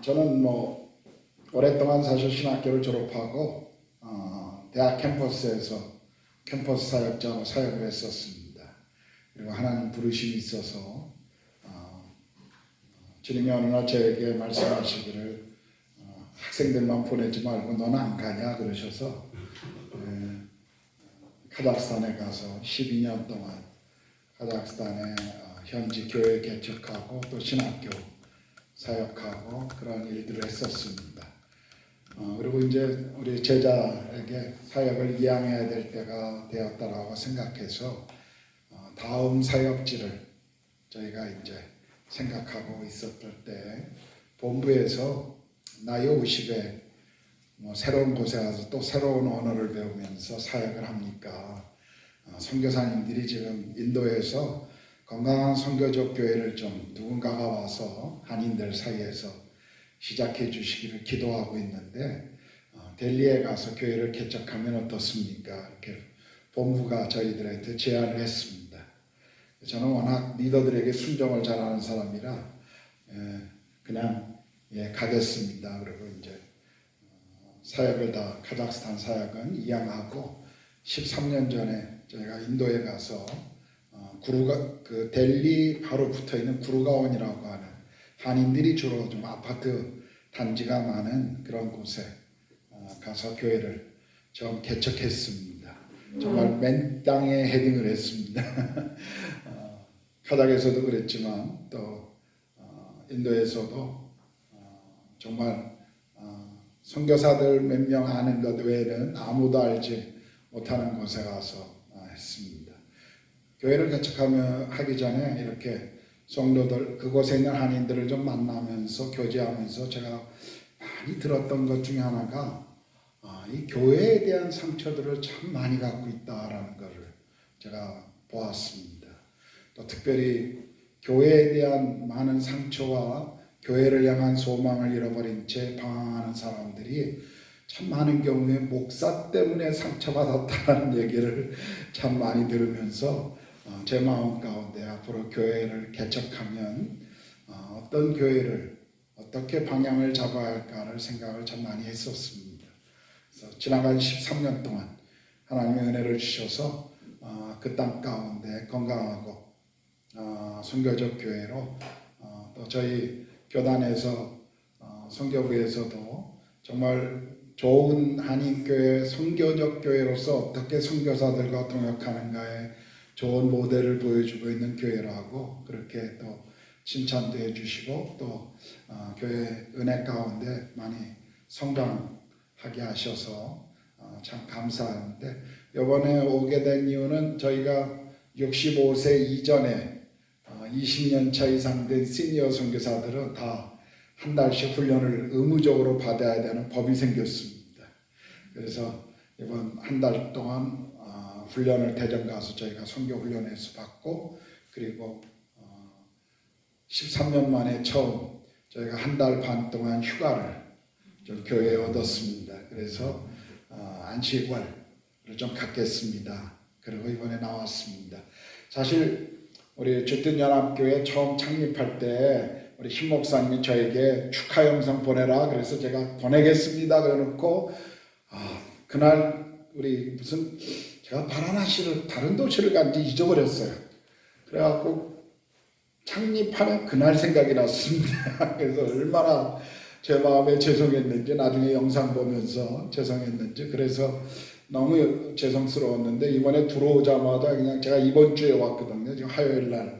저는 오랫동안 사실 신학교를 졸업하고 대학 캠퍼스에서 캠퍼스 사역자로 사역을 했었습니다. 그리고 하나님 부르심이 있어서 주님이 어느 날 저에게 말씀하시기를 학생들만 보내지 말고 너는 안 가냐 그러셔서 카자흐스탄에 가서 12년 동안 카자흐스탄에 현지 교회 개척하고 또 신학교 사역하고 그런 일들을 했었습니다. 그리고 이제 우리 제자에게 사역을 이양해야 될 때가 되었다라고 생각해서 다음 사역지를 저희가 이제 생각하고 있었을 때 본부에서 나이 50에 새로운 곳에 가서 또 새로운 언어를 배우면서 사역을 합니까? 선교사님들이 지금 인도에서 건강한 선교적 교회를 좀 누군가가 와서 한인들 사이에서 시작해 주시기를 기도하고 있는데 델리에 가서 교회를 개척하면 어떻습니까? 이렇게 본부가 저희들한테 제안을 했습니다. 저는 워낙 리더들에게 순종을 잘하는 사람이라 그냥 가겠습니다. 그리고 이제 사역을 다 카자흐스탄 사역은 이양하고 13년 전에 저희가 인도에 가서 그 델리 바로 붙어 있는 구르가온이라고 하는 한인들이 주로 좀 아파트 단지가 많은 그런 곳에 가서 교회를 처음 개척했습니다. 정말 맨 땅에 헤딩을 했습니다. 카자흐에서도 그랬지만 또 인도에서도 정말 선교사들 몇 명 아는 것 외에는 아무도 알지 못하는 곳에 가서 했습니다. 교회를 개척하기 전에 이렇게 성도들 그곳에 있는 한인들을 좀 만나면서 교제하면서 제가 많이 들었던 것 중에 하나가 이 교회에 대한 상처들을 참 많이 갖고 있다라는 것을 제가 보았습니다. 또 특별히 교회에 대한 많은 상처와 교회를 향한 소망을 잃어버린 채 방황하는 사람들이 참 많은 경우에 목사 때문에 상처받았다는 얘기를 참 많이 들으면서 제 마음 가운데 앞으로 교회를 개척하면 어떤 교회를 어떻게 방향을 잡아야 할까를 생각을 참 많이 했었습니다. 그래서 지나간 13년 동안 하나님의 은혜를 주셔서 그 땅 가운데 건강하고 선교적 교회로 또 저희 교단에서 선교부에서도 정말 좋은 한인교회 선교적 교회로서 어떻게 선교사들과 동역하는가에 좋은 모델을 보여주고 있는 교회라고 그렇게 또 칭찬도 해주시고 또 교회 은혜 가운데 많이 성장하게 하셔서 참 감사하는데 이번에 오게 된 이유는 저희가 65세 이전에 20년 차 이상 된 시니어 선교사들은 다 한 달씩 훈련을 의무적으로 받아야 되는 법이 생겼습니다. 그래서 이번 한 달 동안 훈련을 대전 가서 저희가 선교 훈련에서 받고 그리고 13년 만에 처음 저희가 한 달 반 동안 휴가를 좀 교회에 얻었습니다. 그래서 안식월을 좀 갖겠습니다. 그리고 이번에 나왔습니다. 사실 우리 주뜻연합교회 처음 창립할 때 우리 신 목사님이 저에게 축하 영상 보내라 그래서 제가 보내겠습니다 그래놓고 그날 우리 제가 바라나시를 다른 도시를 간지 잊어버렸어요. 그래갖고 창립하는 그날 생각이 났습니다. 그래서 얼마나 제 마음에 죄송했는지 나중에 영상 보면서 죄송했는지 그래서 너무 죄송스러웠는데 이번에 들어오자마자 그냥 제가 이번 주에 왔거든요. 지금 화요일 날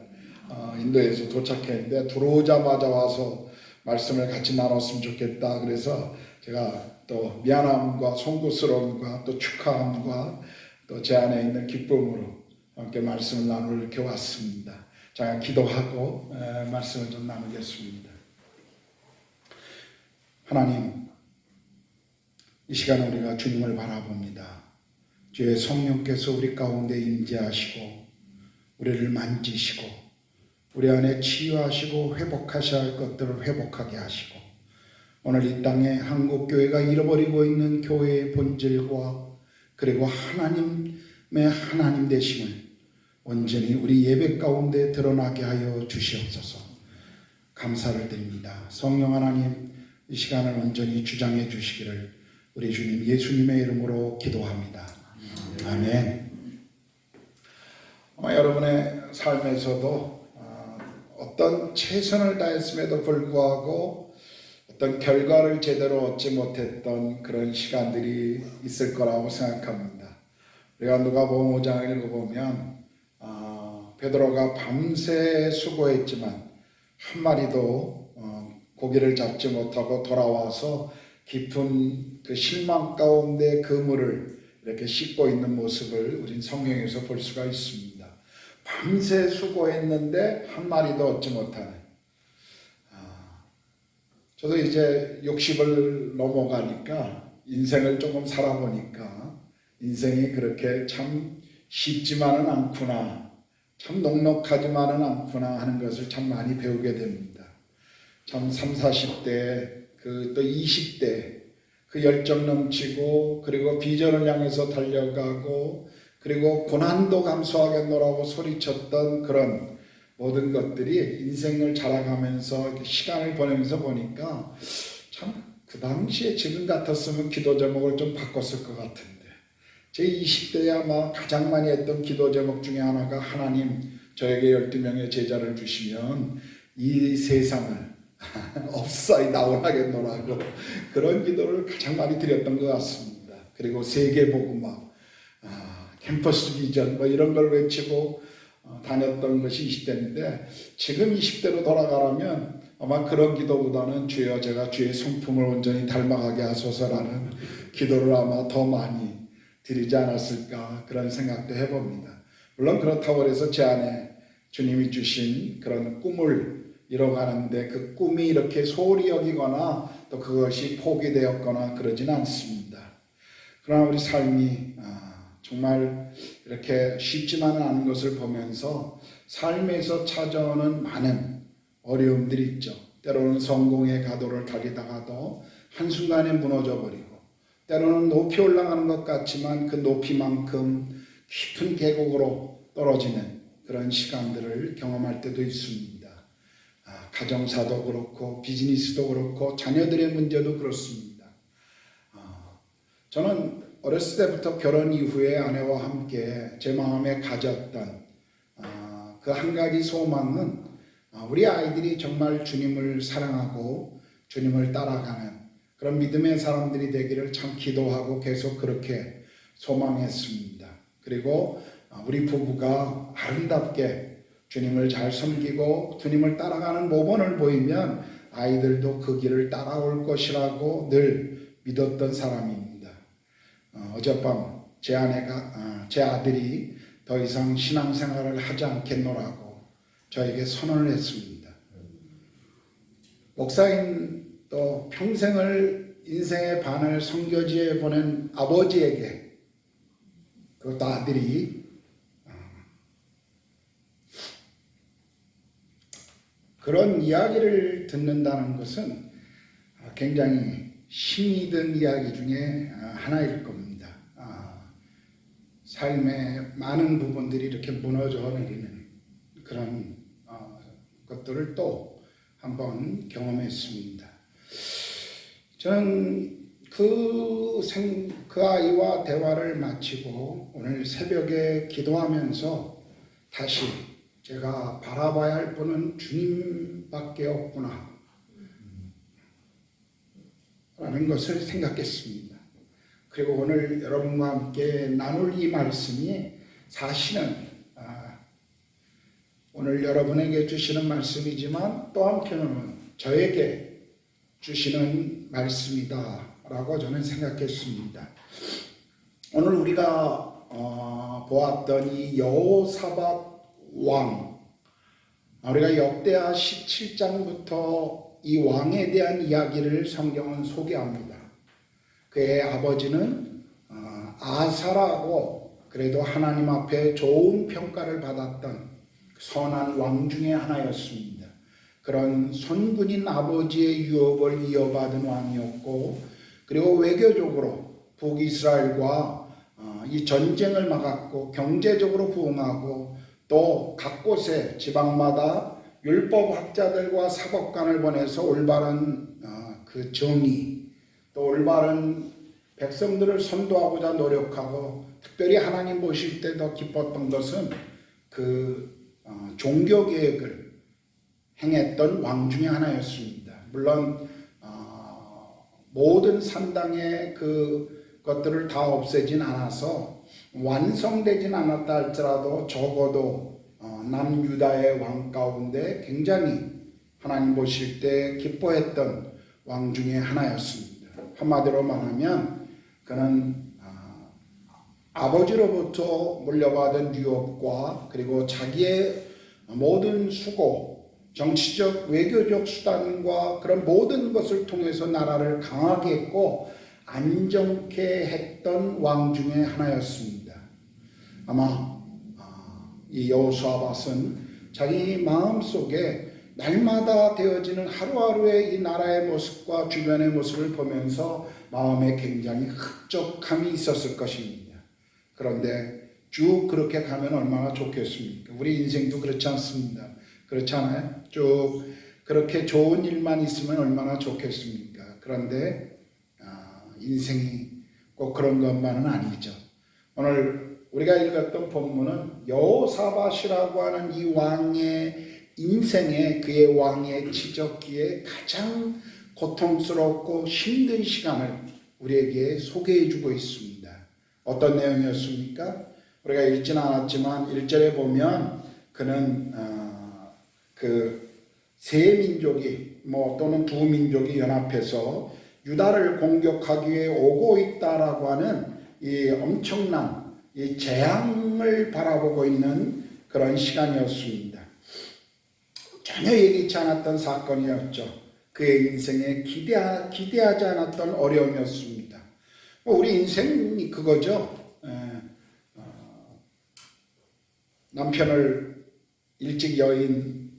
인도에서 도착했는데 들어오자마자 와서 말씀을 같이 나눴으면 좋겠다. 그래서 제가 또 미안함과 송구스러움과 또 축하함과 또 제 안에 있는 기쁨으로 함께 말씀을 나누러 이렇게 왔습니다. 제가 기도하고 말씀을 좀 나누겠습니다. 하나님, 이 시간 우리가 주님을 바라봅니다. 주의 성령께서 우리 가운데 임재하시고 우리를 만지시고 우리 안에 치유하시고 회복하셔야 할 것들을 회복하게 하시고 오늘 이 땅에 한국교회가 잃어버리고 있는 교회의 본질과 그리고 하나님의 하나님 되심을 온전히 우리 예배 가운데 드러나게 하여 주시옵소서. 감사를 드립니다. 성령 하나님, 이 시간을 온전히 주장해 주시기를 우리 주님 예수님의 이름으로 기도합니다. 아멘. 아마 여러분의 삶에서도 어떤 최선을 다했음에도 불구하고 어떤 결과를 제대로 얻지 못했던 그런 시간들이 있을 거라고 생각합니다. 우리가 누가복음 5장을 읽어보면 베드로가 밤새 수고했지만 한 마리도 고기를 잡지 못하고 돌아와서 깊은 그 실망 가운데 그물을 이렇게 씻고 있는 모습을 우린 성경에서 볼 수가 있습니다. 밤새 수고했는데 한 마리도 얻지 못하는. 저도 이제 60을 넘어가니까 인생을 조금 살아보니까 인생이 그렇게 참 쉽지만은 않구나, 참 넉넉하지만은 않구나 하는 것을 참 많이 배우게 됩니다. 참 30, 40대 또 20대 그 열정 넘치고 그리고 비전을 향해서 달려가고 그리고 고난도 감수하겠노라고 소리쳤던 그런 모든 것들이 인생을 자라가면서 시간을 보내면서 보니까 참 그 당시에 지금 같았으면 기도 제목을 좀 바꿨을 것 같은데 제 20대에 아마 가장 많이 했던 기도 제목 중에 하나가 하나님 저에게 12명의 제자를 주시면 이 세상을 없사이 나오나겠노라고 그런 기도를 가장 많이 드렸던 것 같습니다. 그리고 세계복음화, 캠퍼스 비전 이런 걸 외치고 다녔던 것이 20대인데 지금 20대로 돌아가라면 아마 그런 기도보다는 주여 제가 주의 성품을 온전히 닮아가게 하소서라는 기도를 아마 더 많이 드리지 않았을까 그런 생각도 해봅니다. 물론 그렇다고 해서 제 안에 주님이 주신 그런 꿈을 이뤄가는데 그 꿈이 이렇게 소홀히 여기거나 또 그것이 포기되었거나 그러진 않습니다. 그러나 우리 삶이 정말 이렇게 쉽지만은 않은 것을 보면서 삶에서 찾아오는 많은 어려움들이 있죠. 때로는 성공의 가도를 달리다가도 한순간에 무너져 버리고 때로는 높이 올라가는 것 같지만 그 높이만큼 깊은 계곡으로 떨어지는 그런 시간들을 경험할 때도 있습니다. 가정사도 그렇고 비즈니스도 그렇고 자녀들의 문제도 그렇습니다. 저는 어렸을 때부터 결혼 이후에 아내와 함께 제 마음에 가졌던 그 한 가지 소망은 우리 아이들이 정말 주님을 사랑하고 주님을 따라가는 그런 믿음의 사람들이 되기를 참 기도하고 계속 그렇게 소망했습니다. 그리고 우리 부부가 아름답게 주님을 잘 섬기고 주님을 따라가는 모범을 보이면 아이들도 그 길을 따라올 것이라고 늘 믿었던 사람입니다. 어젯밤 제 아들이 더 이상 신앙생활을 하지 않겠노라고 저에게 선언을 했습니다. 목사인 또 평생을 인생의 반을 선교지에 보낸 아버지에게 그것도 아들이 그런 이야기를 듣는다는 것은 굉장히 힘이 든 이야기 중에 하나일 겁니다. 삶의 많은 부분들이 이렇게 무너져 내리는 그런 것들을 또 한번 경험했습니다. 저는 그 아이와 대화를 마치고 오늘 새벽에 기도하면서 다시 제가 바라봐야 할 분은 주님밖에 없구나 라는 것을 생각했습니다. 그리고 오늘 여러분과 함께 나눌 이 말씀이 사실은 오늘 여러분에게 주시는 말씀이지만 또 한편으로는 저에게 주시는 말씀이다 라고 저는 생각했습니다. 오늘 우리가 보았던 이 여호사밧 왕, 우리가 역대하 17장부터 이 왕에 대한 이야기를 성경은 소개합니다. 그의 아버지는 아사라고 그래도 하나님 앞에 좋은 평가를 받았던 선한 왕 중에 하나였습니다. 그런 선군인 아버지의 유업을 이어받은 왕이었고 그리고 외교적으로 북이스라엘과 이 전쟁을 막았고 경제적으로 부흥하고 또 각 곳에 지방마다 율법학자들과 사법관을 보내서 올바른 그 정의, 또 올바른 백성들을 선도하고자 노력하고, 특별히 하나님 보실 때 더 기뻤던 것은 그 종교개혁을 행했던 왕 중에 하나였습니다. 물론 모든 산당의 그 것들을 다 없애진 않아서 완성되진 않았다 할지라도 적어도 남유다의 왕 가운데 굉장히 하나님 보실 때 기뻐했던 왕 중에 하나였습니다. 한마디로 말하면 그는 아버지로부터 물려받은 유업과 그리고 자기의 모든 수고, 정치적 외교적 수단과 그런 모든 것을 통해서 나라를 강하게 했고 안정케 했던 왕 중에 하나였습니다. 아마 이 여호수아밧은 자기 마음속에 날마다 되어지는 하루하루의 이 나라의 모습과 주변의 모습을 보면서 마음에 굉장히 흡족함이 있었을 것입니다. 그런데 쭉 그렇게 가면 얼마나 좋겠습니까? 우리 인생도 그렇지 않습니다. 그렇지 않아요? 쭉 그렇게 좋은 일만 있으면 얼마나 좋겠습니까? 그런데 인생이 꼭 그런 것만은 아니죠. 오늘 우리가 읽었던 본문은 여호사밧이라고 하는 이 왕의 인생에, 그의 왕의 지적기에 가장 고통스럽고 힘든 시간을 우리에게 소개해 주고 있습니다. 어떤 내용이었습니까? 우리가 읽지는 않았지만 1절에 보면 그는 그 세 민족이 또는 두 민족이 연합해서 유다를 공격하기 위해 오고 있다라고 하는 이 엄청난 이 재앙을 바라보고 있는 그런 시간이었습니다. 전혀 예기치 않았던 사건이었죠. 그의 인생에 기대하지 않았던 어려움이었습니다. 우리 인생이 그거죠. 남편을 일찍 여인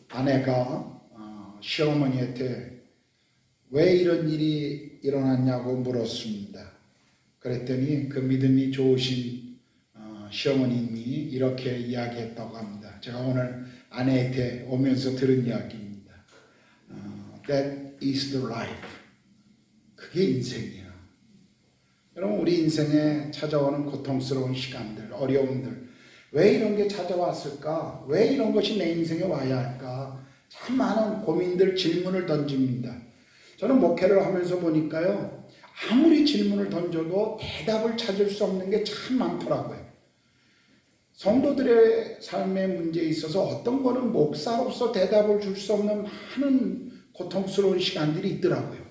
아내가 시어머니한테 왜 이런 일이 일어났냐고 물었습니다. 그랬더니 그 믿음이 좋으신 시어머님이 이렇게 이야기했다고 합니다. 제가 오늘 아내한테 오면서 들은 이야기입니다. That is the life. 그게 인생이야. 여러분, 우리 인생에 찾아오는 고통스러운 시간들, 어려움들, 왜 이런 게 찾아왔을까? 왜 이런 것이 내 인생에 와야 할까? 참 많은 고민들, 질문을 던집니다. 저는 목회를 하면서 보니까요, 아무리 질문을 던져도 대답을 찾을 수 없는 게 참 많더라고요. 성도들의 삶의 문제에 있어서 어떤 거는 목사로서 대답을 줄 수 없는 많은 고통스러운 시간들이 있더라고요.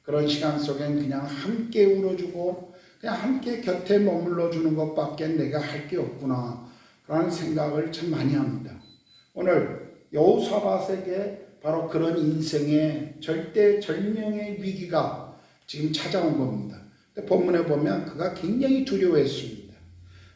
그런 시간 속엔 그냥 함께 울어주고 그냥 함께 곁에 머물러 주는 것밖에 내가 할 게 없구나 라는 생각을 참 많이 합니다. 오늘 여호사밧에게 바로 그런 인생의 절대절명의 위기가 지금 찾아온 겁니다. 본문에 보면 그가 굉장히 두려워했습니다.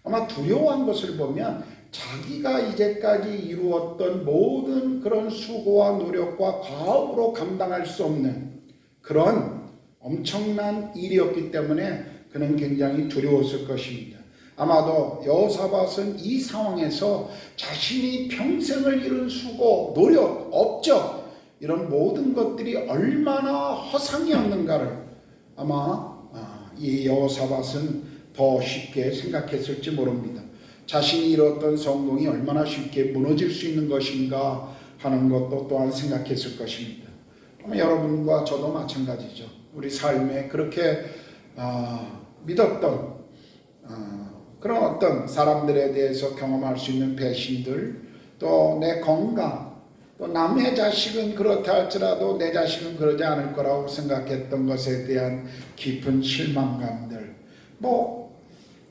아마 두려워한 것을 보면 자기가 이제까지 이루었던 모든 그런 수고와 노력과 과업으로 감당할 수 없는 그런 엄청난 일이었기 때문에 그는 굉장히 두려웠을 것입니다. 아마도 여호사밧은 이 상황에서 자신이 평생을 이룬 수고, 노력, 업적 이런 모든 것들이 얼마나 허상이었는가를 아마 이 여호사밧은 더 쉽게 생각했을지 모릅니다. 자신이 이뤘던 성공이 얼마나 쉽게 무너질 수 있는 것인가 하는 것도 또한 생각했을 것입니다. 여러분과 저도 마찬가지죠. 우리 삶에 그렇게 믿었던 그런 어떤 사람들에 대해서 경험할 수 있는 배신들, 또 내 건강, 또 남의 자식은 그렇다 할지라도 내 자식은 그러지 않을 거라고 생각했던 것에 대한 깊은 실망감들,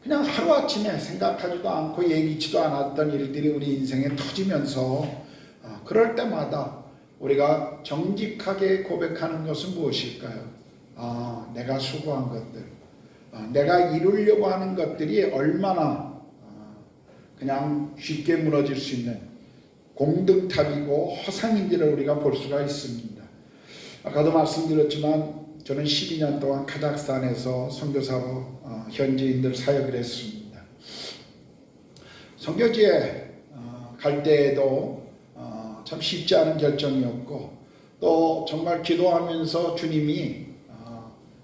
그냥 하루아침에 생각하지도 않고 예기치도 않았던 일들이 우리 인생에 터지면서 그럴 때마다 우리가 정직하게 고백하는 것은 무엇일까요? 내가 수고한 것들, 내가 이루려고 하는 것들이 얼마나 그냥 쉽게 무너질 수 있는 공등탑이고 허상인지를 우리가 볼 수가 있습니다. 아까도 말씀드렸지만 저는 12년 동안 카자흐스탄에서 선교사로 현지인들 사역을 했습니다. 선교지에 갈 때에도 참 쉽지 않은 결정이었고 또 정말 기도하면서 주님이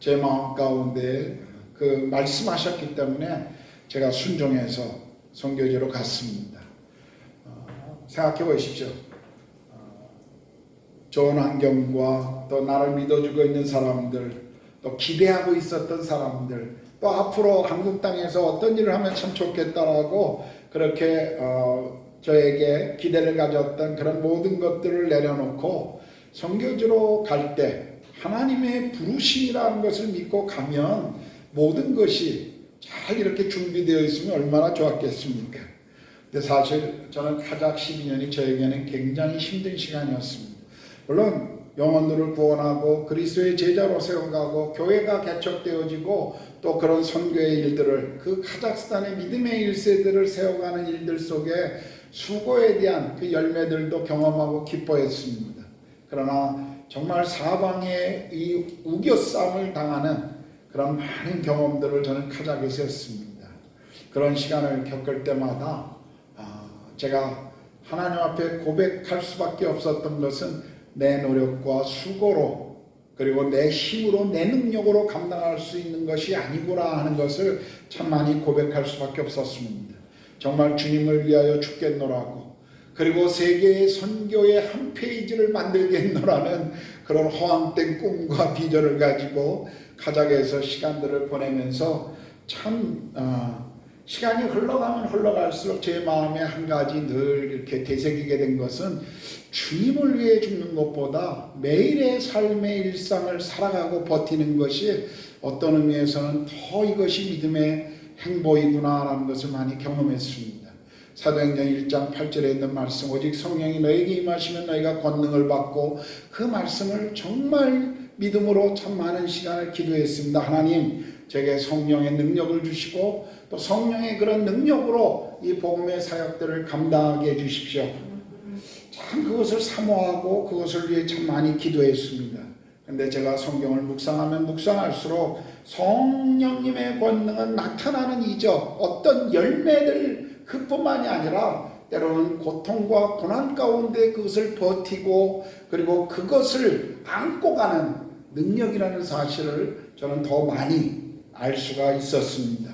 제 마음 가운데 그 말씀하셨기 때문에 제가 순종해서 선교지로 갔습니다. 생각해 보십시오. 좋은 환경과 또 나를 믿어주고 있는 사람들, 또 기대하고 있었던 사람들, 또 앞으로 한국 땅에서 어떤 일을 하면 참 좋겠다라고 그렇게 저에게 기대를 가졌던 그런 모든 것들을 내려놓고 선교지로 갈 때 하나님의 부르심이라는 것을 믿고 가면 모든 것이 잘 이렇게 준비되어 있으면 얼마나 좋았겠습니까? 근데 사실 저는 카작 12년이 저에게는 굉장히 힘든 시간이었습니다. 물론 영혼들을 구원하고 그리스도의 제자로 세워가고 교회가 개척되어지고 또 그런 선교의 일들을 그 카자흐스탄의 믿음의 1세들을 세워가는 일들 속에 수고에 대한 그 열매들도 경험하고 기뻐했습니다. 그러나 정말 사방에 이 우겨싸움을 당하는 그런 많은 경험들을 저는 카자흐에서 했습니다. 그런 시간을 겪을 때마다 제가 하나님 앞에 고백할 수밖에 없었던 것은 내 노력과 수고로 그리고 내 힘으로 내 능력으로 감당할 수 있는 것이 아니구나 하는 것을 참 많이 고백할 수밖에 없었습니다. 정말 주님을 위하여 죽겠노라고 그리고 세계의 선교의 한 페이지를 만들겠노라는 그런 허황된 꿈과 비전을 가지고 카자흐에서 시간들을 보내면서 참 시간이 흘러가면 흘러갈수록 제 마음에 한 가지 늘 이렇게 되새기게 된 것은 주님을 위해 죽는 것보다 매일의 삶의 일상을 살아가고 버티는 것이 어떤 의미에서는 더 이것이 믿음의 행보이구나라는 것을 많이 경험했습니다. 사도행전 1장 8절에 있는 말씀, 오직 성령이 너에게 임하시면 너희가 권능을 받고, 그 말씀을 정말 믿음으로 참 많은 시간을 기도했습니다. 하나님, 제게 성령의 능력을 주시고 또 성령의 그런 능력으로 이 복음의 사역들을 감당하게 해주십시오. 참 그것을 사모하고 그것을 위해 참 많이 기도했습니다. 그런데 제가 성경을 묵상하면 묵상할수록 성령님의 권능은 나타나는 이적, 어떤 열매들 그뿐만이 아니라 때로는 고통과 고난 가운데 그것을 버티고 그리고 그것을 안고 가는 능력이라는 사실을 저는 더 많이 알 수가 있었습니다.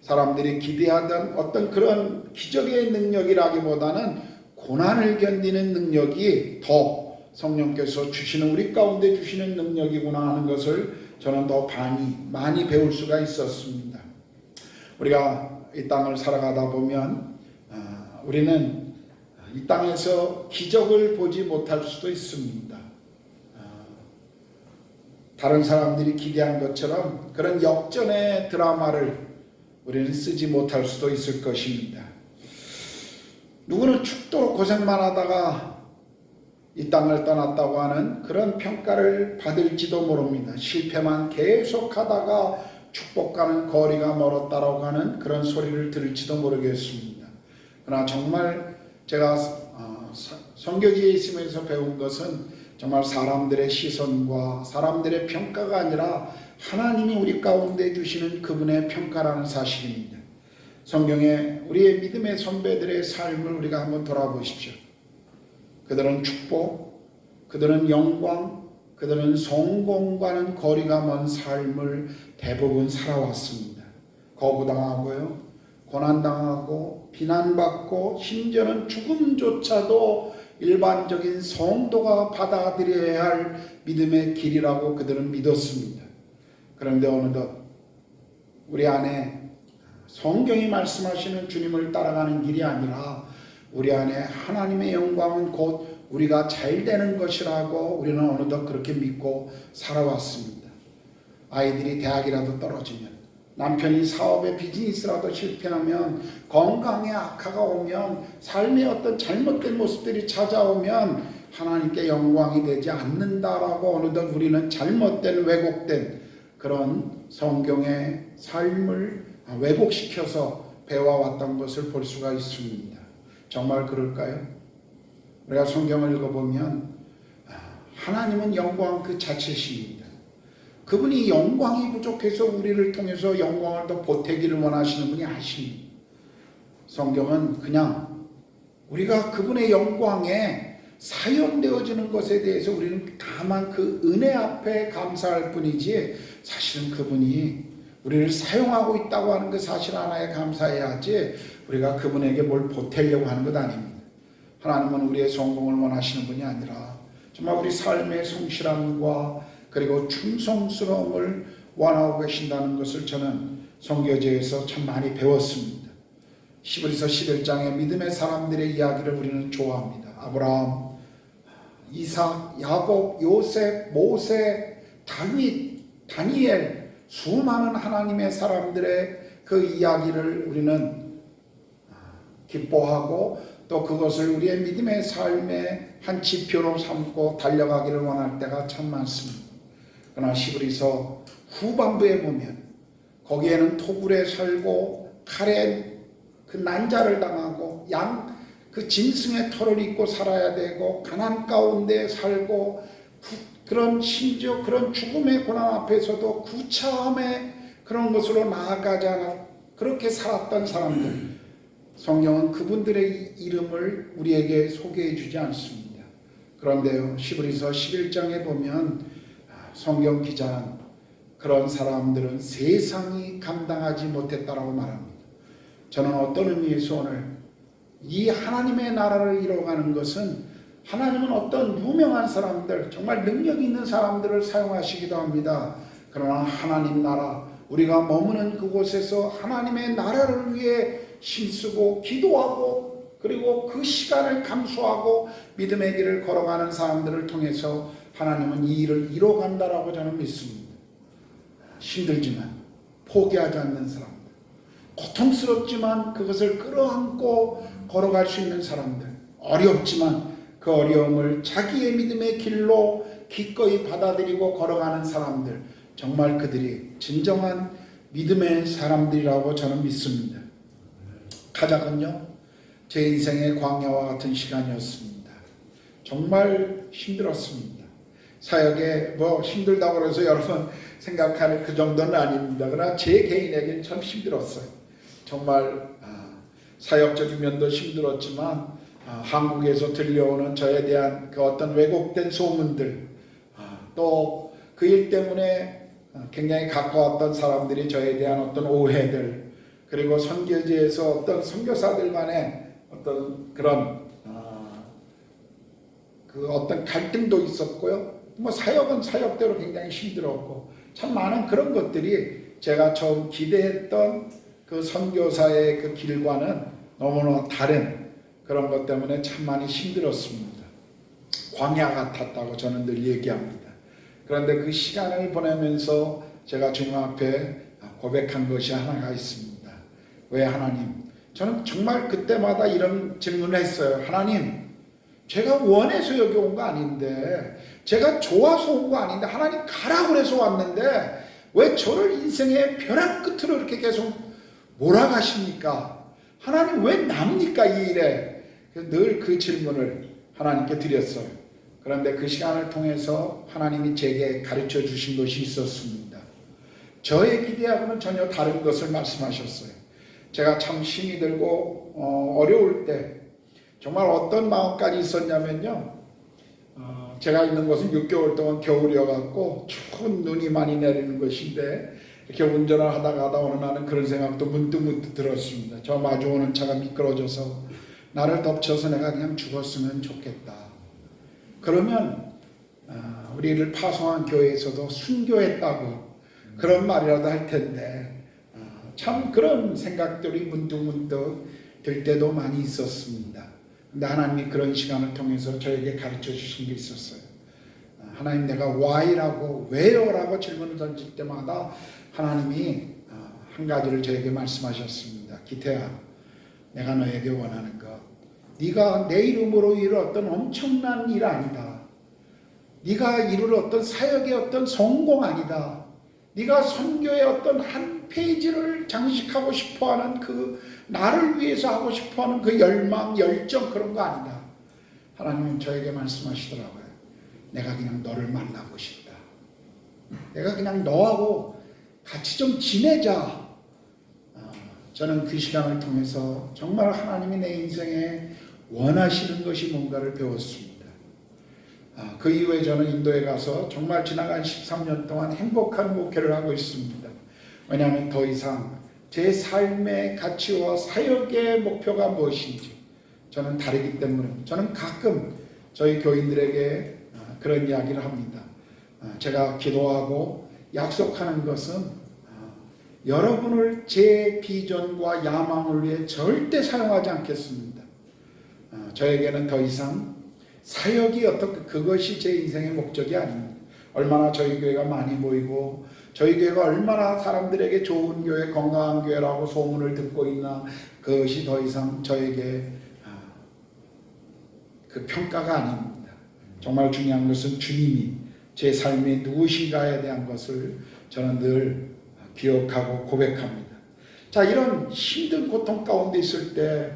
사람들이 기대하던 어떤 그런 기적의 능력이라기보다는 고난을 견디는 능력이 더 성령께서 주시는, 우리 가운데 주시는 능력이구나 하는 것을 저는 더 많이 배울 수가 있었습니다. 우리가 이 땅을 살아가다 보면 우리는 이 땅에서 기적을 보지 못할 수도 있습니다. 다른 사람들이 기대한 것처럼 그런 역전의 드라마를 우리는 쓰지 못할 수도 있을 것입니다. 누구는 죽도록 고생만 하다가 이 땅을 떠났다고 하는 그런 평가를 받을지도 모릅니다. 실패만 계속하다가 축복과는 거리가 멀었다라고 하는 그런 소리를 들을지도 모르겠습니다. 그러나 정말 제가 선교지에 있으면서 배운 것은 정말 사람들의 시선과 사람들의 평가가 아니라 하나님이 우리 가운데 주시는 그분의 평가라는 사실입니다. 성경에 우리의 믿음의 선배들의 삶을 우리가 한번 돌아보십시오. 그들은 축복, 그들은 영광, 그들은 성공과는 거리가 먼 삶을 대부분 살아왔습니다. 거부당하고요, 고난당하고 비난받고 심지어는 죽음조차도 일반적인 성도가 받아들여야 할 믿음의 길이라고 그들은 믿었습니다. 그런데 어느덧 우리 안에 성경이 말씀하시는 주님을 따라가는 길이 아니라 우리 안에 하나님의 영광은 곧 우리가 잘 되는 것이라고 우리는 어느덧 그렇게 믿고 살아왔습니다. 아이들이 대학이라도 떨어지면, 남편이 사업에 비즈니스라도 실패하면, 건강에 악화가 오면, 삶의 어떤 잘못된 모습들이 찾아오면 하나님께 영광이 되지 않는다라고 어느덧 우리는 잘못된 왜곡된 그런 성경의 삶을 왜곡시켜서 배워왔던 것을 볼 수가 있습니다. 정말 그럴까요? 우리가 성경을 읽어보면 하나님은 영광 그 자체십니다. 그분이 영광이 부족해서 우리를 통해서 영광을 더 보태기를 원하시는 분이 아십니다. 성경은 그냥 우리가 그분의 영광에 사용되어지는 것에 대해서 우리는 다만 그 은혜 앞에 감사할 뿐이지, 사실은 그분이 우리를 사용하고 있다고 하는 그 사실 하나에 감사해야지 우리가 그분에게 뭘 보태려고 하는 것 아닙니다. 하나님은 우리의 성공을 원하시는 분이 아니라 정말 우리 삶의 성실함과 그리고 충성스러움을 원하고 계신다는 것을 저는 선교제에서 참 많이 배웠습니다. 히브리서 11장의 믿음의 사람들의 이야기를 우리는 좋아합니다. 아브라함, 이삭, 야곱, 요셉, 모세, 다윗, 다니엘, 수많은 하나님의 사람들의 그 이야기를 우리는 기뻐하고 또 그것을 우리의 믿음의 삶의 한 지표로 삼고 달려가기를 원할 때가 참 많습니다. 그러나 히브리서 후반부에 보면 거기에는 토굴에 살고 칼에 그 난자를 당하고 양 그 짐승의 털을 입고 살아야 되고 가난 가운데 살고 그런 심지어 그런 죽음의 고난 앞에서도 구차함의 그런 것으로 나아가지 않아 그렇게 살았던 사람들, 성경은 그분들의 이름을 우리에게 소개해 주지 않습니다. 그런데요, 히브리서 11장에 보면 성경 기자는 그런 사람들은 세상이 감당하지 못했다라고 말합니다. 저는 어떤 의미에서 오늘 이 하나님의 나라를 이뤄가는 것은 하나님은 어떤 유명한 사람들, 정말 능력 있는 사람들을 사용하시기도 합니다. 그러나 하나님 나라, 우리가 머무는 그곳에서 하나님의 나라를 위해 힘쓰고 기도하고 그리고 그 시간을 감수하고 믿음의 길을 걸어가는 사람들을 통해서 하나님은 이 일을 이뤄간다라고 저는 믿습니다. 힘들지만 포기하지 않는 사람들, 고통스럽지만 그것을 끌어안고 걸어갈 수 있는 사람들, 어렵지만 그 어려움을 자기의 믿음의 길로 기꺼이 받아들이고 걸어가는 사람들, 정말 그들이 진정한 믿음의 사람들이라고 저는 믿습니다. 가작은요, 제 인생의 광야와 같은 시간이었습니다. 정말 힘들었습니다. 사역에 힘들다고 해서 여러분 생각하는 그 정도는 아닙니다. 그러나 제 개인에게는 참 힘들었어요. 정말 사역적인 면도 힘들었지만 한국에서 들려오는 저에 대한 그 어떤 왜곡된 소문들, 또 그 일 때문에 굉장히 가까웠던 사람들이 저에 대한 어떤 오해들, 그리고 선교지에서 어떤 선교사들 간의 어떤 그런 그 어떤 갈등도 있었고요. 사역은 사역대로 굉장히 힘들었고, 참 많은 그런 것들이 제가 처음 기대했던 그 선교사의 그 길과는 너무나 다른 그런 것 때문에 참 많이 힘들었습니다. 광야 같았다고 저는 늘 얘기합니다. 그런데 그 시간을 보내면서 제가 주님 앞에 고백한 것이 하나가 있습니다. 왜 하나님? 저는 정말 그때마다 이런 질문을 했어요. 하나님, 제가 원해서 여기 온 거 아닌데, 제가 좋아서 온 거 아닌데, 하나님 가라고 그래서 왔는데 왜 저를 인생의 벼랑 끝으로 이렇게 계속 몰아가십니까? 하나님 왜 납니까 이 일에? 늘 그 질문을 하나님께 드렸어요. 그런데 그 시간을 통해서 하나님이 제게 가르쳐 주신 것이 있었습니다. 저의 기대하고는 전혀 다른 것을 말씀하셨어요. 제가 참 힘이 들고 어려울 때 정말 어떤 마음까지 있었냐면요, 제가 있는 곳은 6개월 동안 겨울이어갖고 추운 눈이 많이 내리는 것인데, 이렇게 운전을 하다가 어느 날은 그런 생각도 문득 들었습니다. 저 마주오는 차가 미끄러져서 나를 덮쳐서 내가 그냥 죽었으면 좋겠다. 그러면 우리를 파송한 교회에서도 순교했다고 그런 말이라도 할 텐데, 참 그런 생각들이 문득 들 때도 많이 있었습니다. 근데 하나님이 그런 시간을 통해서 저에게 가르쳐 주신 게 있었어요. 하나님, 내가 why라고 왜요라고 질문을 던질 때마다 하나님이 한 가지를 저에게 말씀하셨습니다. 기태야, 내가 너에게 원하는 것, 네가 내 이름으로 이룰 어떤 엄청난 일 아니다. 네가 이룰 어떤 사역의 어떤 성공 아니다. 네가 선교의 어떤 한 페이지를 장식하고 싶어하는 그 나를 위해서 하고 싶어하는 그 열망, 열정, 그런 거 아니다. 하나님은 저에게 말씀하시더라고요. 내가 그냥 너를 만나고 싶다. 내가 그냥 너하고 같이 좀 지내자. 저는 그 시간을 통해서 정말 하나님이 내 인생의 원하시는 것이 뭔가를 배웠습니다. 그 이후에 저는 인도에 가서 정말 지나간 13년 동안 행복한 목회를 하고 있습니다. 왜냐하면 더 이상 제 삶의 가치와 사역의 목표가 무엇인지 저는 다르기 때문에 저는 가끔 저희 교인들에게 그런 이야기를 합니다. 제가 기도하고 약속하는 것은 여러분을 제 비전과 야망을 위해 절대 사용하지 않겠습니다. 저에게는 더 이상 사역이 어떻게 그것이 제 인생의 목적이 아닙니다. 얼마나 저희 교회가 많이 모이고 저희 교회가 얼마나 사람들에게 좋은 교회, 건강한 교회라고 소문을 듣고 있나, 그것이 더 이상 저에게 그 평가가 아닙니다. 정말 중요한 것은 주님이 제 삶의 누구신가에 대한 것을 저는 늘 기억하고 고백합니다. 자, 이런 힘든 고통 가운데 있을 때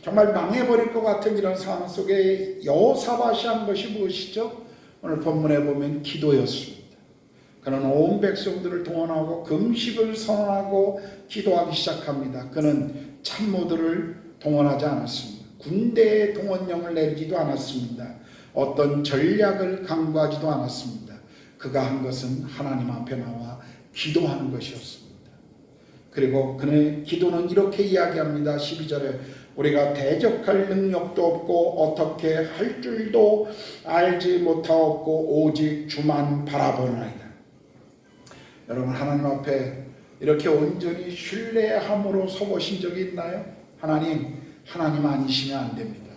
정말 망해버릴 것 같은 이런 상황 속에 여호사밧이 한 것이 무엇이죠? 오늘 본문에 보면 기도였습니다. 그는 온 백성들을 동원하고 금식을 선언하고 기도하기 시작합니다. 그는 참모들을 동원하지 않았습니다. 군대의 동원령을 내리지도 않았습니다. 어떤 전략을 강구하지도 않았습니다. 그가 한 것은 하나님 앞에 나와 기도하는 것이었습니다. 그리고 그의 기도는 이렇게 이야기합니다. 12절에 우리가 대적할 능력도 없고 어떻게 할 줄도 알지 못하옵고 오직 주만 바라보나이다. 여러분, 하나님 앞에 이렇게 온전히 신뢰함으로 서보신 적이 있나요? 하나님 아니시면 안 됩니다.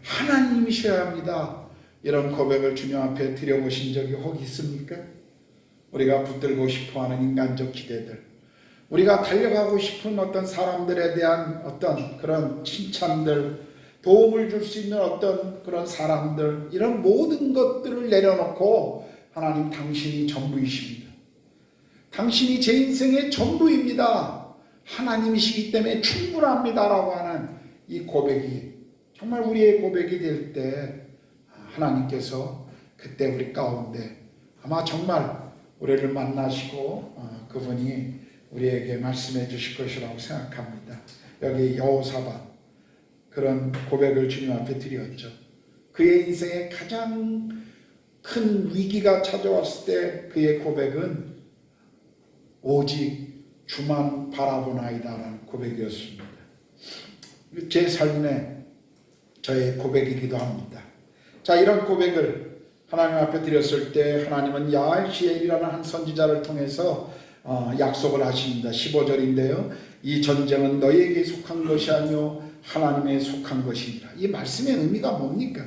하나님이셔야 합니다. 이런 고백을 주님 앞에 드려보신 적이 혹 있습니까? 우리가 붙들고 싶어하는 인간적 기대들, 우리가 달려가고 싶은 어떤 사람들에 대한 어떤 그런 칭찬들, 도움을 줄 수 있는 어떤 그런 사람들, 이런 모든 것들을 내려놓고 하나님 당신이 전부이십니다. 당신이 제 인생의 전부입니다. 하나님이시기 때문에 충분합니다라고 하는 이 고백이 정말 우리의 고백이 될 때 하나님께서 그때 우리 가운데 아마 정말 우리를 만나시고 그분이 우리에게 말씀해 주실 것이라고 생각합니다. 여기 여호사밧 그런 고백을 주님 앞에 드렸죠. 그의 인생에 가장 큰 위기가 찾아왔을 때 그의 고백은 오직 주만 바라보나이다라는 고백이었습니다. 제 삶의 저의 고백이기도 합니다. 자, 이런 고백을 하나님 앞에 드렸을 때 하나님은 야알시엘이라는 한 선지자를 통해서 약속을 하십니다. 15절인데요. 이 전쟁은 너희에게 속한 것이 아니요 하나님에 속한 것이니라. 이 말씀의 의미가 뭡니까?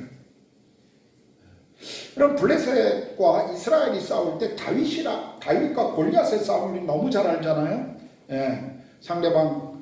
그럼 블레셋과 이스라엘이 싸울 때 다윗과 골리앗의 싸움을 너무 잘 알잖아요. 상대방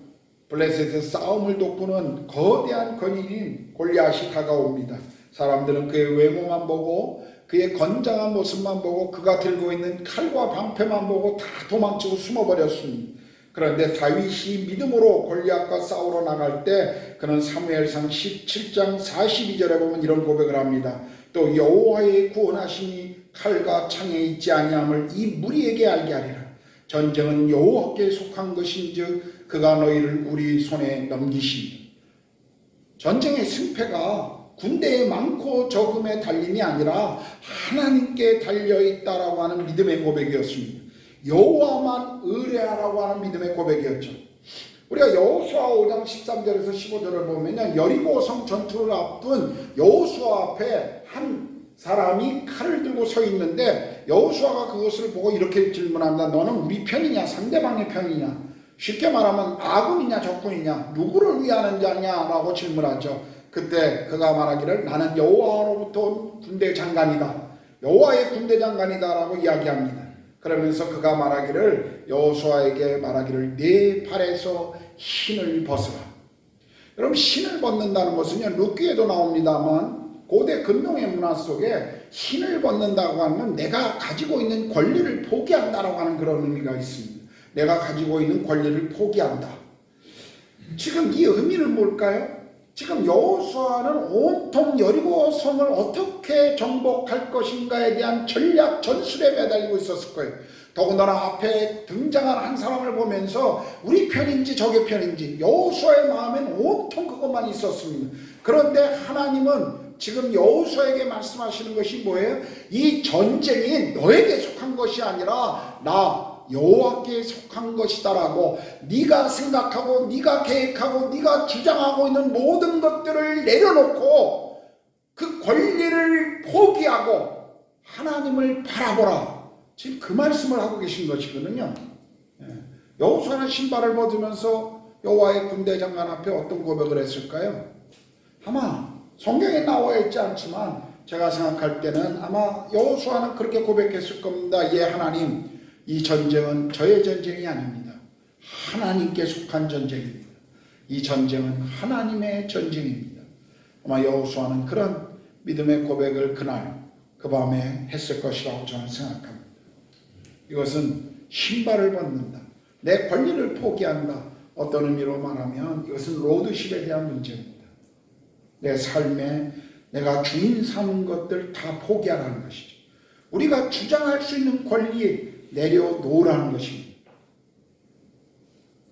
블레셋의 싸움을 돕고는 거대한 권위인 골리앗이 다가옵니다. 사람들은 그의 외모만 보고 그의 건장한 모습만 보고 그가 들고 있는 칼과 방패만 보고 다 도망치고 숨어버렸습니다. 그런데 다윗이 믿음으로 골리앗과 싸우러 나갈 때 그는 사무엘상 17장 42절에 보면 이런 고백을 합니다. 또 여호와의 구원하심이 칼과 창에 있지 아니함을 이 무리에게 알게 하리라. 전쟁은 여호와께 속한 것인즉 그가 너희를 우리 손에 넘기시니. 전쟁의 승패가 군대의 많고 적음에 달림이 아니라 하나님께 달려있다라고 하는 믿음의 고백이었습니다. 여호와만 의뢰하라고 하는 믿음의 고백이었죠. 우리가 여호수아 5장 13절에서 15절을 보면 여리고성 전투를 앞둔 여호수아 앞에 한 사람이 칼을 들고 서 있는데 여호수아가 그것을 보고 이렇게 질문합니다. 너는 우리 편이냐 상대방의 편이냐? 쉽게 말하면 아군이냐 적군이냐? 누구를 위하는 자냐라고 질문하죠. 그때 그가 말하기를 나는 여호와로부터 온 군대 장관이다. 여호와의 군대 장관이다라고 이야기합니다. 그러면서 그가 말하기를 여호수아에게 말하기를 네 발에서 신을 벗어라. 여러분, 신을 벗는다는 것은요 룻기에도 나옵니다만 고대 근동의 문화 속에 신을 벗는다고 하면 내가 가지고 있는 권리를 포기한다라고 하는 그런 의미가 있습니다. 내가 가지고 있는 권리를 포기한다. 지금 이 의미는 뭘까요? 지금 여호수아는 온통 여리고 성을 어떻게 정복할 것인가에 대한 전략 전술에 매달리고 있었을 거예요. 더군다나 앞에 등장한 한 사람을 보면서 우리 편인지 저게 편인지 여호수아의 마음엔 온통 그것만 있었습니다. 그런데 하나님은 지금 여호수아에게 말씀하시는 것이 뭐예요? 이 전쟁이 너에게 속한 것이 아니라 나 여호와께 속한 것이다라고, 네가 생각하고 네가 계획하고 네가 주장하고 있는 모든 것들을 내려놓고 그 권리를 포기하고 하나님을 바라보라. 지금 그 말씀을 하고 계신 것이거든요. 여호수아는 신발을 벗으면서 여호와의 군대장관 앞에 어떤 고백을 했을까요? 아마 성경에 나와 있지 않지만 제가 생각할 때는 아마 여호수아는 그렇게 고백했을 겁니다. 예, 하나님, 이 전쟁은 저의 전쟁이 아닙니다. 하나님께 속한 전쟁입니다. 이 전쟁은 하나님의 전쟁입니다. 아마 여호수아는 그런 믿음의 고백을 그날 그 밤에 했을 것이라고 저는 생각합니다. 이것은 신발을 벗는다, 내 권리를 포기한다. 어떤 의미로 말하면 이것은 로드십에 대한 문제입니다. 내 삶에 내가 주인 삼은 것들 다 포기하라는 것이죠. 우리가 주장할 수 있는 권리 내려놓으라는 것입니다.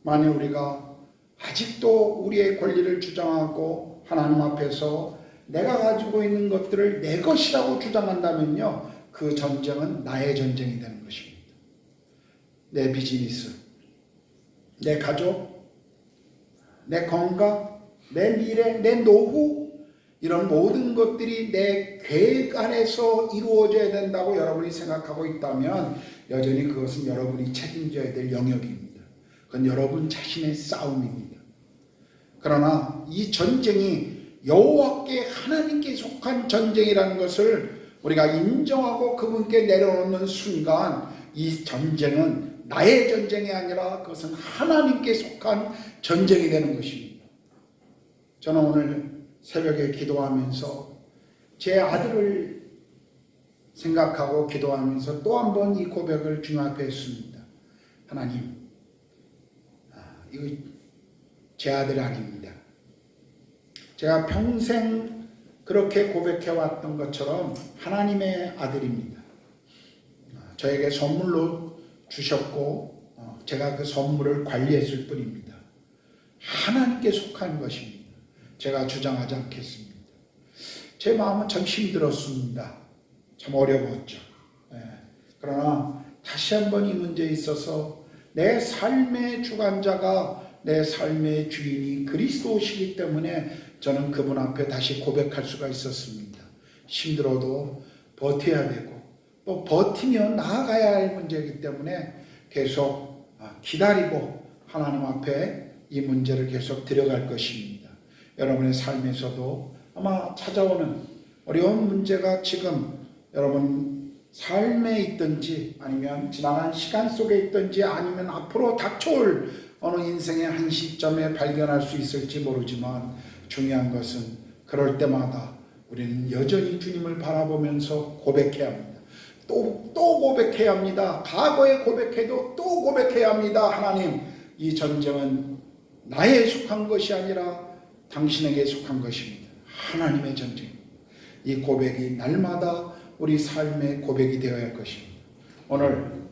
만일 우리가 아직도 우리의 권리를 주장하고 하나님 앞에서 내가 가지고 있는 것들을 내 것이라고 주장한다면요, 그 전쟁은 나의 전쟁이 되는 것입니다. 내 비즈니스, 내 가족, 내 건강, 내 미래, 내 노후, 이런 모든 것들이 내 계획 안에서 이루어져야 된다고 여러분이 생각하고 있다면 여전히 그것은 여러분이 책임져야 될 영역입니다. 그건 여러분 자신의 싸움입니다. 그러나 이 전쟁이 여호와께 하나님께 속한 전쟁이라는 것을 우리가 인정하고 그분께 내려놓는 순간 이 전쟁은 나의 전쟁이 아니라 그것은 하나님께 속한 전쟁이 되는 것입니다. 저는 오늘 새벽에 기도하면서 제 아들을 생각하고 기도하면서 또 한 번 이 고백을 주님 앞에 했습니다. 하나님, 이거 제 아들이 아닙니다. 제가 평생 그렇게 고백해왔던 것처럼 하나님의 아들입니다. 저에게 선물로 주셨고 제가 그 선물을 관리했을 뿐입니다. 하나님께 속한 것입니다. 제가 주장하지 않겠습니다. 제 마음은 참 힘들었습니다. 참 어려웠죠. 그러나 다시 한번 이 문제에 있어서 내 삶의 주관자가, 내 삶의 주인이 그리스도시기 때문에 저는 그분 앞에 다시 고백할 수가 있었습니다. 힘들어도 버텨야 되고 또 버티며 나아가야 할 문제이기 때문에 계속 기다리고 하나님 앞에 이 문제를 계속 들여갈 것입니다. 여러분의 삶에서도 아마 찾아오는 어려운 문제가 지금 여러분 삶에 있든지 아니면 지나간 시간 속에 있든지 아니면 앞으로 닥쳐올 어느 인생의 한 시점에 발견할 수 있을지 모르지만 중요한 것은 그럴 때마다 우리는 여전히 주님을 바라보면서 고백해야 합니다. 또 고백해야 합니다. 과거에 고백해도 또 고백해야 합니다. 하나님, 이 전쟁은 나에 속한 것이 아니라 당신에게 속한 것입니다. 하나님의 전쟁입니다. 이 고백이 날마다 우리 삶의 고백이 되어야 할 것입니다. 오늘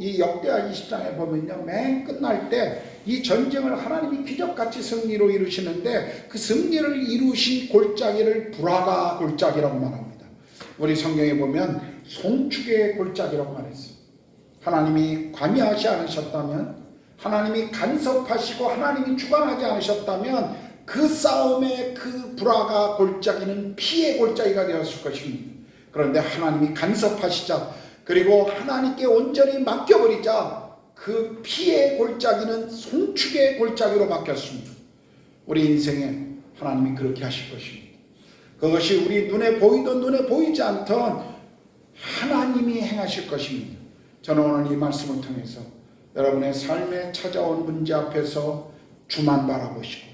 이 역대하 20장에 보면요, 맨 끝날 때 이 전쟁을 하나님이 기적같이 승리로 이루시는데 그 승리를 이루신 골짜기를 브라가 골짜기라고 말합니다. 우리 성경에 보면 송축의 골짜기라고 말했어요. 하나님이 관여하지 않으셨다면, 하나님이 간섭하시고 하나님이 주관하지 않으셨다면 그 싸움의 그 브라가 골짜기는 피의 골짜기가 되었을 것입니다. 그런데 하나님이 간섭하시자, 그리고 하나님께 온전히 맡겨버리자 그 피의 골짜기는 송축의 골짜기로 바뀌었습니다. 우리 인생에 하나님이 그렇게 하실 것입니다. 그것이 우리 눈에 보이든 눈에 보이지 않던 하나님이 행하실 것입니다. 저는 오늘 이 말씀을 통해서 여러분의 삶에 찾아온 문제 앞에서 주만 바라보시고,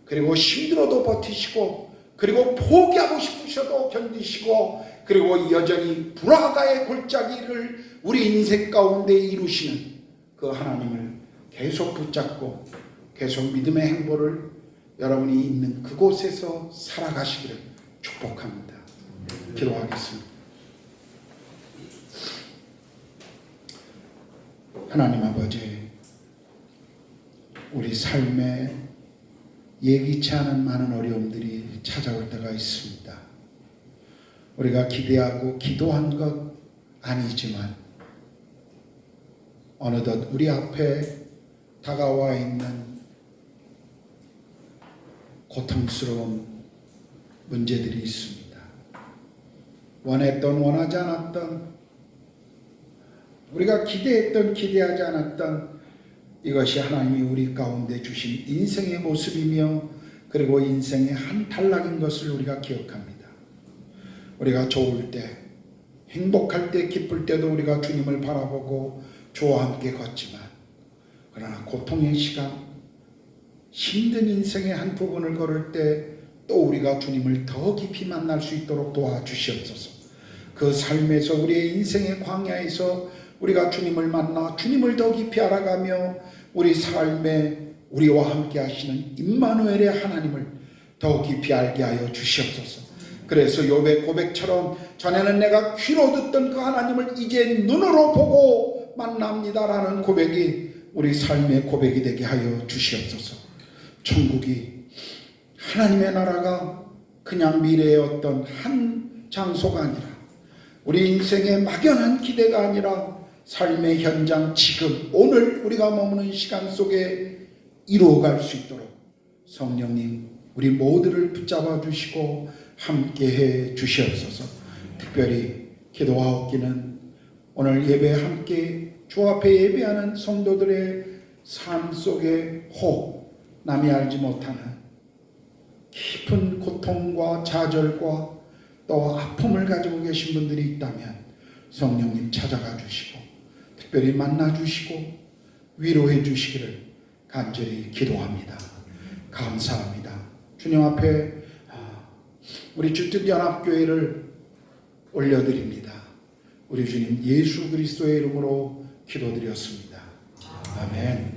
그리고 힘들어도 버티시고, 그리고 포기하고 싶으셔도 견디시고, 그리고 여전히 브라가의 골짜기를 우리 인생 가운데 이루시는 그 하나님을 계속 붙잡고 계속 믿음의 행보를 여러분이 있는 그곳에서 살아가시기를 축복합니다. 기도하겠습니다. 하나님 아버지, 우리 삶에 예기치 않은 많은 어려움들이 찾아올 때가 있습니다. 우리가 기대하고 기도한 것 아니지만 어느덧 우리 앞에 다가와 있는 고통스러운 문제들이 있습니다. 원했던 원하지 않았던, 우리가 기대했던 기대하지 않았던 이것이 하나님이 우리 가운데 주신 인생의 모습이며 그리고 인생의 한 단락인 것을 우리가 기억합니다. 우리가 좋을 때, 행복할 때, 기쁠 때도 우리가 주님을 바라보고 주와 함께 걷지만 그러나 고통의 시간, 힘든 인생의 한 부분을 걸을 때 또 우리가 주님을 더 깊이 만날 수 있도록 도와주시옵소서. 그 삶에서 우리의 인생의 광야에서 우리가 주님을 만나 주님을 더 깊이 알아가며 우리 삶에 우리와 함께 하시는 임마누엘의 하나님을 더 깊이 알게 하여 주시옵소서. 그래서 욥의 고백처럼 전에는 내가 귀로 듣던 그 하나님을 이제 눈으로 보고 만납니다라는 고백이 우리 삶의 고백이 되게 하여 주시옵소서. 천국이, 하나님의 나라가 그냥 미래의 어떤 한 장소가 아니라 우리 인생의 막연한 기대가 아니라 삶의 현장, 지금 오늘 우리가 머무는 시간 속에 이루어갈 수 있도록 성령님 우리 모두를 붙잡아 주시고 함께해 주시옵소서. 특별히 기도하옵기는 오늘 예배에 함께 주 앞에 예배하는 성도들의 삶 속에 혹 남이 알지 못하는 깊은 고통과 좌절과 또 아픔을 가지고 계신 분들이 있다면 성령님 찾아가 주시고 특별히 만나 주시고 위로해 주시기를 간절히 기도합니다. 감사합니다. 주님 앞에 우리 주특연합교회를 올려드립니다. 우리 주님 예수 그리스도의 이름으로 기도드렸습니다. 아멘.